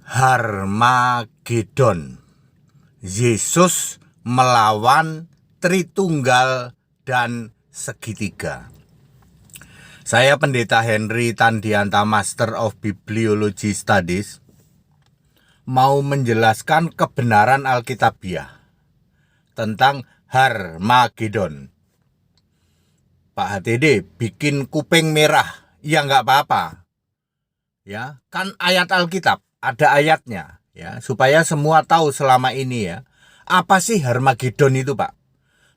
Harmagedon. Yesus melawan Tritunggal dan segitiga. Saya Pendeta Henry Tandianta, Master of Bibliology Studies, mau menjelaskan kebenaran Alkitabiah tentang Harmagedon. Pak HTD bikin kuping merah, ya nggak apa-apa. Ya, kan ayat Alkitab, ada ayatnya, ya, supaya semua tahu selama ini ya, apa sih Harmagedon itu, Pak?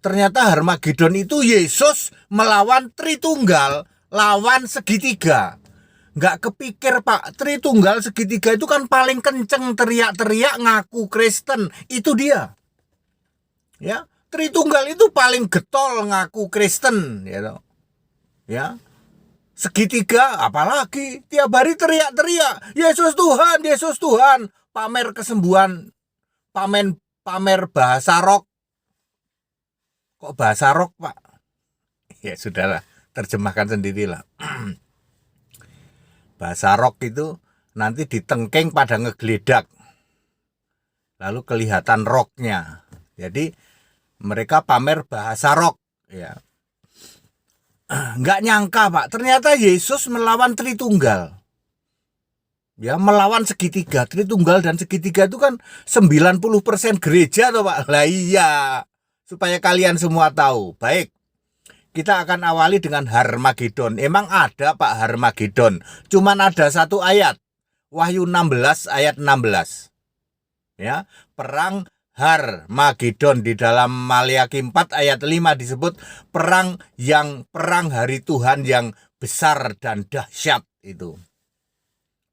Ternyata Harmagedon itu Yesus melawan Tritunggal, lawan segitiga. Nggak kepikir, Pak, Tritunggal segitiga itu kan paling kenceng teriak-teriak ngaku Kristen, itu dia. Ya, Tritunggal itu paling getol ngaku Kristen, gitu. Ya. Segitiga apalagi tiap hari teriak-teriak Yesus Tuhan, Yesus Tuhan, pamer kesembuhan, pamer bahasa rock. Kok bahasa rock, Pak? Ya sudahlah, terjemahkan sendirilah. Bahasa rock itu nanti ditengking pada ngegeledak, lalu kelihatan rocknya. Jadi mereka pamer bahasa rock, ya. Nggak nyangka, Pak, ternyata Yesus melawan Tritunggal. Ya, melawan segitiga. Tritunggal dan segitiga itu kan 90% gereja toh, Pak. Lah iya, supaya kalian semua tahu. Baik, kita akan awali dengan Harmagedon. Emang ada, Pak, Harmagedon. Cuman ada satu ayat. Wahyu 16 ayat 16. Ya, perang Harmagedon. Di dalam Maliaki 4 ayat 5 disebut perang hari Tuhan yang besar dan dahsyat itu.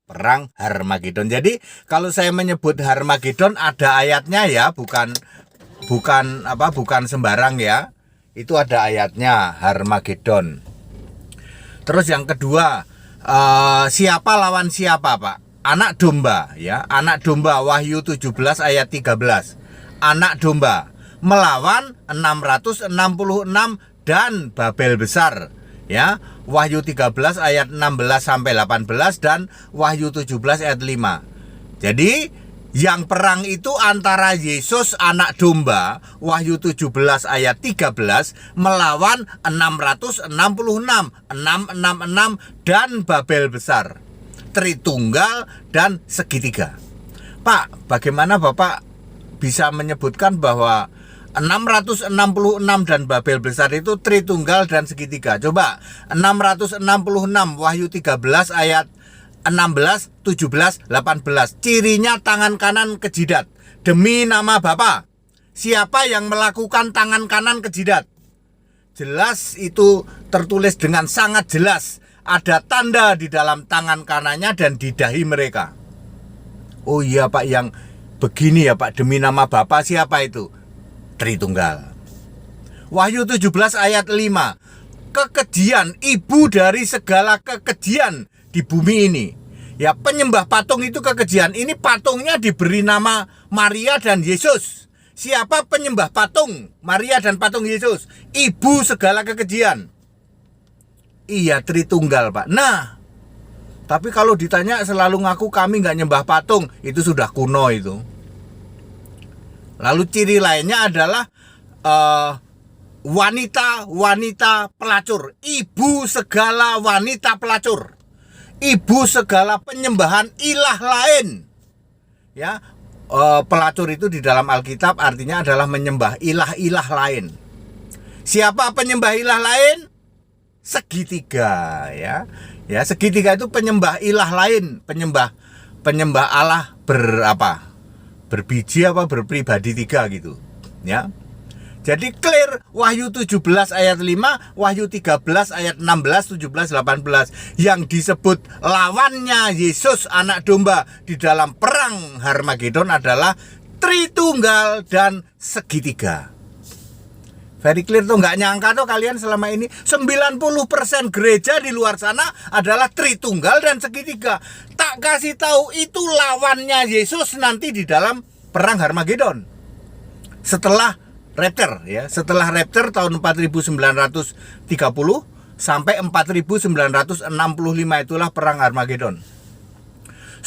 Perang Harmagedon. Jadi kalau saya menyebut Harmagedon ada ayatnya ya, bukan sembarang ya. Itu ada ayatnya, Harmagedon. Terus yang kedua, siapa lawan siapa, Pak? Anak domba, ya. Anak domba, Wahyu 17 ayat 13. Anak domba melawan 666 dan Babel besar, ya. Wahyu 13 ayat 16 sampai 18 dan Wahyu 17 ayat 5. Jadi yang perang itu antara Yesus anak domba, Wahyu 17 ayat 13, melawan 666 dan Babel besar, Tritunggal dan segitiga. Pak, bagaimana Bapak bisa menyebutkan bahwa 666 dan Babel besar itu Tritunggal dan segitiga? Coba 666 Wahyu 13 ayat 16, 17, 18. Cirinya tangan kanan ke jidat. Demi nama Bapa. Siapa yang melakukan tangan kanan ke jidat? Jelas itu tertulis dengan sangat jelas. Ada tanda di dalam tangan kanannya dan di dahi mereka. Oh iya, Pak, yang begini ya, Pak, demi nama Bapa, siapa itu? Tritunggal. Wahyu 17 ayat 5. Kekejian, ibu dari segala kekejian di bumi ini. Ya, penyembah patung itu kekejian. Ini patungnya diberi nama Maria dan Yesus. Siapa penyembah patung? Maria dan patung Yesus. Ibu segala kekejian. Iya, Tritunggal, Pak. Nah, tapi kalau ditanya selalu ngaku kami nggak nyembah patung, itu sudah kuno itu. Lalu ciri lainnya adalah wanita pelacur. Ibu segala wanita pelacur. Ibu segala penyembahan ilah lain. Ya, pelacur itu di dalam Alkitab artinya adalah menyembah ilah-ilah lain. Siapa penyembah ilah lain? Segitiga, ya. Ya, segitiga itu penyembah ilah lain, penyembah Allah berbiji berpribadi 3 gitu, ya. Jadi clear, Wahyu 17 ayat 5, Wahyu 13 ayat 16, 17, 18. Yang disebut lawannya Yesus anak domba di dalam perang Harmagedon adalah Tritunggal dan segitiga. Very clear tuh, nggak nyangka tuh kalian selama ini 90% gereja di luar sana adalah Tritunggal dan segitiga. Tak kasih tahu itu lawannya Yesus nanti di dalam perang Harmagedon. Setelah Rapture, ya, setelah Rapture tahun 4930 sampai 4965 itulah perang Harmagedon.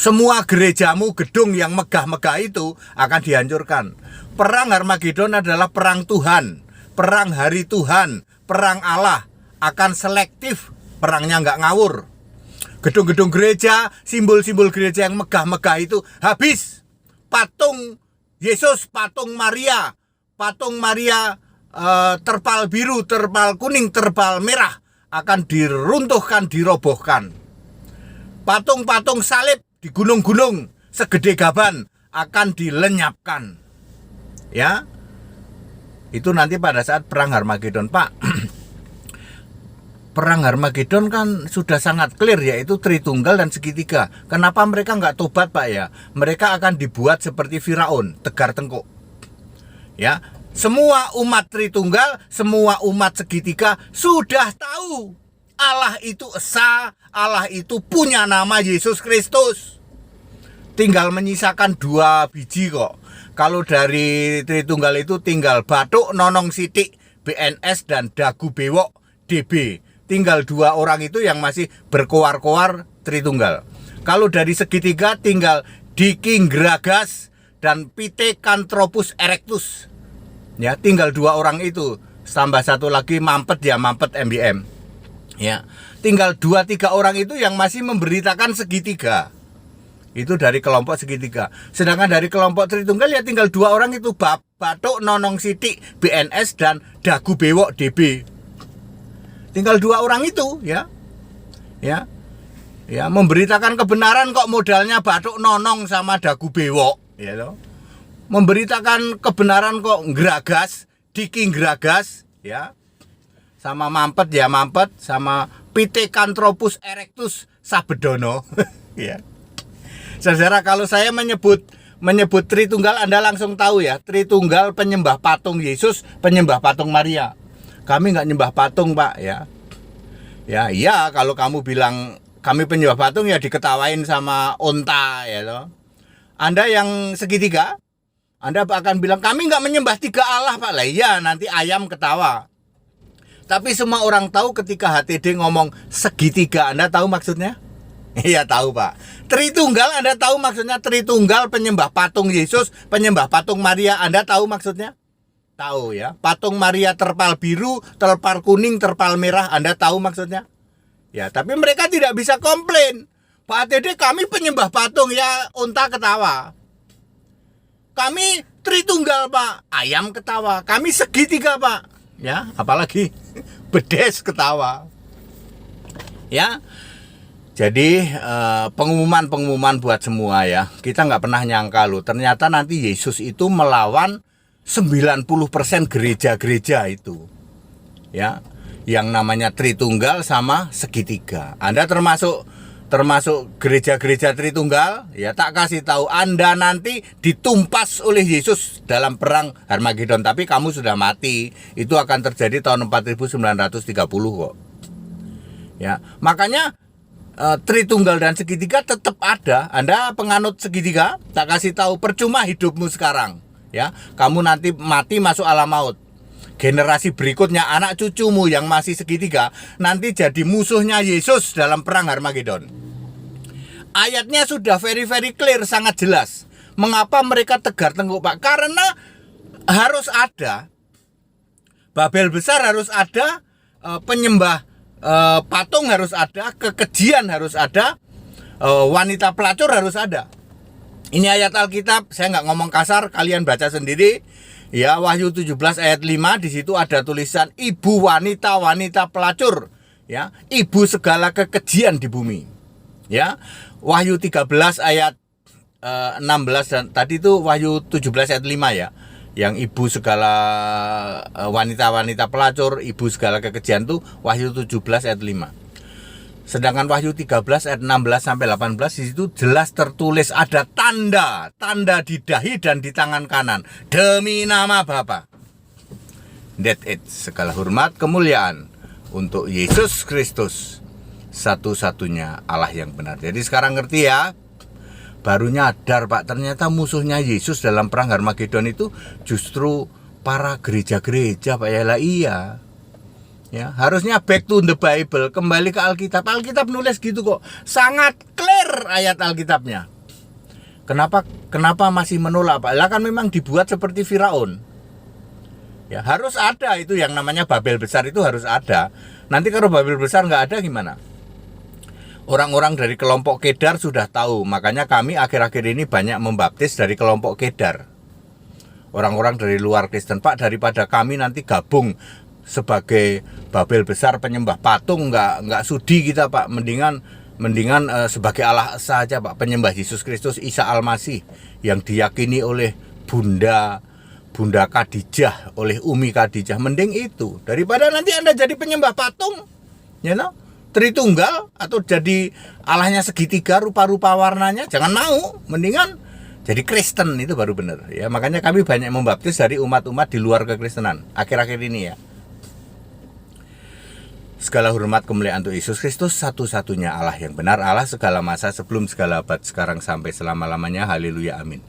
Semua gerejamu, gedung yang megah-megah itu akan dihancurkan. Perang Harmagedon adalah perang Tuhan, perang hari Tuhan, perang Allah. Akan selektif, perangnya nggak ngawur. Gedung-gedung gereja, simbol-simbol gereja yang megah-megah itu habis. Patung Yesus, patung Maria, terpal biru, terpal kuning, terpal merah akan diruntuhkan, dirobohkan. Patung-patung salib di gunung-gunung segede gaban akan dilenyapkan. Ya, itu nanti pada saat perang Harmagedon, Pak. Perang Harmagedon kan sudah sangat clear, yaitu Tritunggal dan segitiga. Kenapa mereka nggak tobat, Pak ya? Mereka akan dibuat seperti Firaun, tegar tengkuk. Ya, semua umat Tritunggal, semua umat segitiga sudah tahu Allah itu esa, Allah itu punya nama Yesus Kristus. Tinggal menyisakan 2 biji kok. Kalau dari Tritunggal itu tinggal Bathuk Nonong Sithik BNS dan Dagu Bewok DB. Tinggal 2 orang itu yang masih berkoar-koar Tritunggal. Kalau dari segitiga tinggal Diki Gragas dan Pithecanthropus erectus. Ya, tinggal 2 orang itu. Tambah 1 lagi mampet MBM. Ya, tinggal 2-3 orang itu yang masih memberitakan segitiga. Itu dari kelompok segitiga. Sedangkan dari kelompok Tritunggal ya tinggal 2 orang itu, Bathuk Nonong Sithik BNS dan Dagu Bewok DB. Tinggal 2 orang itu, ya. Ya, memberitakan kebenaran kok modalnya Bathuk Nonong sama Dagu Bewok, ya loh. Memberitakan kebenaran kok Gragas, Diki Gragas, ya. Sama mampet, sama Pithecanthropus erectus Sabedono. Ya. Saudara, kalau saya menyebut Tritunggal, Anda langsung tahu ya, Tritunggal penyembah patung Yesus, penyembah patung Maria. Kami nggak nyembah patung, Pak, ya. Ya, iya, kalau kamu bilang kami penyembah patung ya diketawain sama onta, ya loh. Anda yang segitiga, Anda akan bilang kami nggak menyembah 3 Allah, Pak. Lah iya, nanti ayam ketawa. Tapi semua orang tahu ketika HTD ngomong segitiga, Anda tahu maksudnya? Iya tahu, Pak. Tritunggal, Anda tahu maksudnya? Tritunggal penyembah patung Yesus, penyembah patung Maria, Anda tahu maksudnya? Tahu ya. Patung Maria terpal biru, terpal kuning, terpal merah, Anda tahu maksudnya? Ya, tapi mereka tidak bisa komplain. Pak HTD kami penyembah patung, ya unta ketawa. Kami Tritunggal, Pak, ayam ketawa. Kami segitiga, Pak. Ya, apalagi bedes ketawa. Ya. Jadi pengumuman buat semua ya. Kita nggak pernah nyangka loh, ternyata nanti Yesus itu melawan 90% gereja-gereja itu. Ya, yang namanya Tritunggal sama segitiga. Anda termasuk gereja-gereja Tritunggal, ya tak kasih tahu Anda nanti ditumpas oleh Yesus dalam perang Harmagedon, tapi kamu sudah mati. Itu akan terjadi tahun 4930 kok. Ya, makanya Tritunggal dan segitiga tetap ada. Anda penganut segitiga, tak kasih tahu percuma hidupmu sekarang. Ya, kamu nanti mati masuk alam maut. Generasi berikutnya, anak cucumu yang masih segitiga, nanti jadi musuhnya Yesus dalam perang Harmagedon. Ayatnya sudah very clear, sangat jelas. Mengapa mereka tegar tengkuk, Pak? Karena harus ada Babel besar, harus ada penyembah patung, harus ada kekejian, harus ada wanita pelacur, harus ada. Ini ayat Alkitab, saya nggak ngomong kasar, kalian baca sendiri. Ya, Wahyu 17 ayat 5, di situ ada tulisan ibu wanita pelacur, ya, ibu segala kekejian di bumi. Ya, Wahyu 13 ayat 16 dan tadi itu Wahyu 17 ayat 5 ya. Yang ibu segala wanita pelacur, ibu segala kekejian itu Wahyu 17 ayat 5. Sedangkan Wahyu 13 ayat 16 sampai 18 di situ jelas tertulis ada tanda di dahi dan di tangan kanan demi nama Bapa. That it, segala hormat kemuliaan untuk Yesus Kristus, satu-satunya Allah yang benar. Jadi sekarang ngerti ya. Baru nyadar, Pak, ternyata musuhnya Yesus dalam perang Harmagedon itu justru para gereja-gereja, Pak, ya lah iya. Ya, harusnya back to the Bible, kembali ke Alkitab. Alkitab nulis gitu kok. Sangat clear ayat Alkitabnya. Kenapa masih menolak, Pak? Lah kan memang dibuat seperti Firaun. Ya, harus ada itu yang namanya Babel besar, itu harus ada. Nanti kalau Babel besar nggak ada gimana? Orang-orang dari kelompok Kedar sudah tahu, makanya kami akhir-akhir ini banyak membaptis dari kelompok Kedar. Orang-orang dari luar Kristen, Pak, daripada kami nanti gabung sebagai Babel besar penyembah patung, nggak sudi kita, Pak. Mendingan sebagai Allah saja, Pak, penyembah Yesus Kristus Isa Al-Masih yang diyakini oleh Bunda Khadijah, oleh Umi Khadijah. Mending itu daripada nanti Anda jadi penyembah patung, you know, Tritunggal, atau jadi Allahnya segitiga rupa-rupa warnanya. Jangan mau, mendingan jadi Kristen, itu baru benar. Ya, makanya kami banyak membaptis dari umat-umat di luar kekristenan akhir-akhir ini ya. Segala hormat kemuliaan untuk Yesus Kristus, satu-satunya Allah yang benar, Allah segala masa, sebelum segala abad, sekarang sampai selama-lamanya. Haleluya, amin.